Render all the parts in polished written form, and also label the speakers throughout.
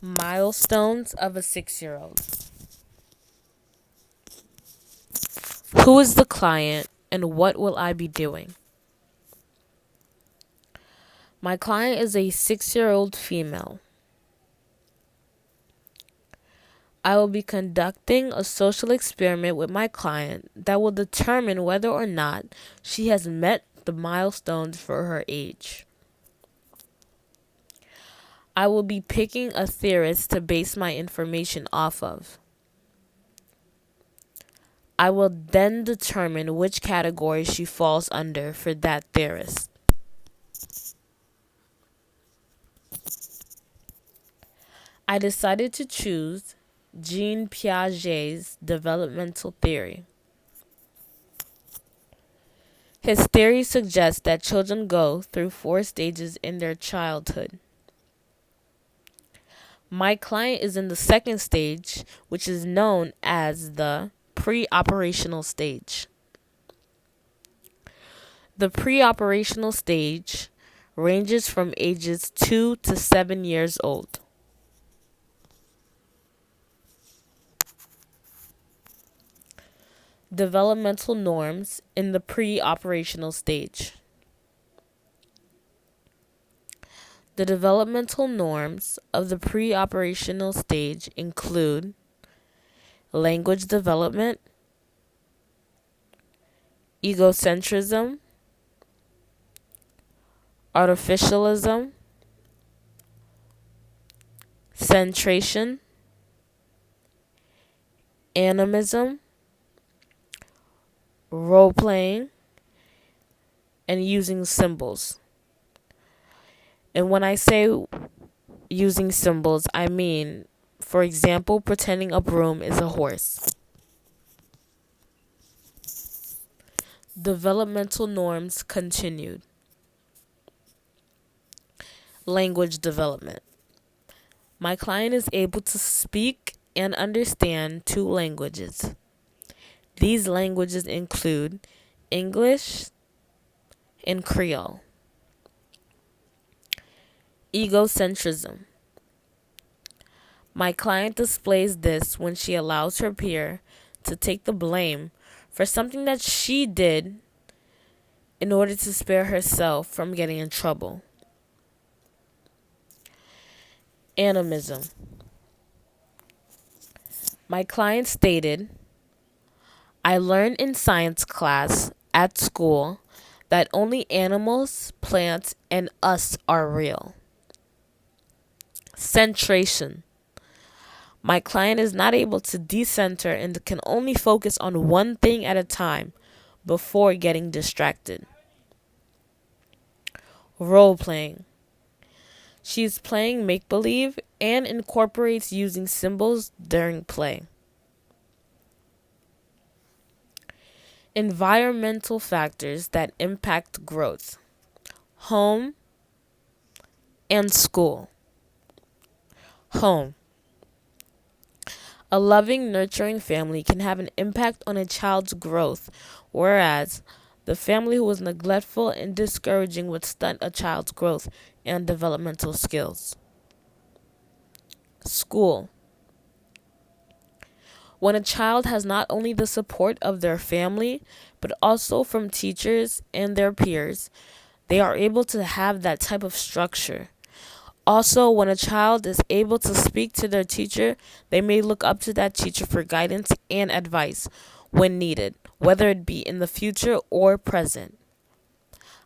Speaker 1: Milestones of a 6-year-old. Who is the client and what will I be doing? My client is a 6-year-old female. I will be conducting a social experiment with my client that will determine whether or not she has met the milestones for her age. I will be picking a theorist to base my information off of. I will then determine which category she falls under for that theorist. I decided to choose Jean Piaget's developmental theory. His theory suggests that children go through 4 stages in their childhood. My client is in the 2nd stage, which is known as the pre-operational stage. The pre-operational stage ranges from ages 2 to 7 years old. Developmental norms in the pre-operational stage. The developmental norms of the pre-operational stage include language development, egocentrism, artificialism, centration, animism, role-playing, and using symbols. And when I say using symbols, I mean, for example, pretending a broom is a horse. Developmental norms continued. Language development. My client is able to speak and understand 2 languages. These languages include English and Creole. Egocentrism. My client displays this when she allows her peer to take the blame for something that she did in order to spare herself from getting in trouble. Animism. My client stated, I learned in science class at school that only animals, plants, and us are real. Centration. My client is not able to decenter and can only focus on one thing at a time before getting distracted. Role-playing. She is playing make-believe and incorporates using symbols during play. Environmental factors that impact growth. Home and school. Home. A loving, nurturing family can have an impact on a child's growth, whereas the family who is neglectful and discouraging would stunt a child's growth and developmental skills. School. When a child has not only the support of their family, but also from teachers and their peers, they are able to have that type of structure. Also, when a child is able to speak to their teacher, they may look up to that teacher for guidance and advice when needed, whether it be in the future or present.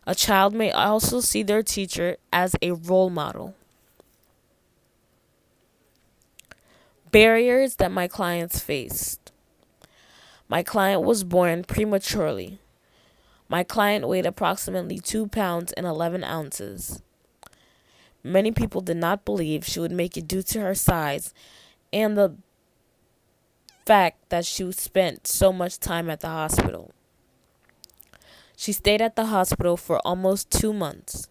Speaker 1: A child may also see their teacher as a role model. Barriers that my clients faced. My client was born prematurely. My client weighed approximately 2 pounds and 11 ounces. Many people did not believe she would make it due to her size and the fact that she spent so much time at the hospital. She stayed at the hospital for almost 2 months.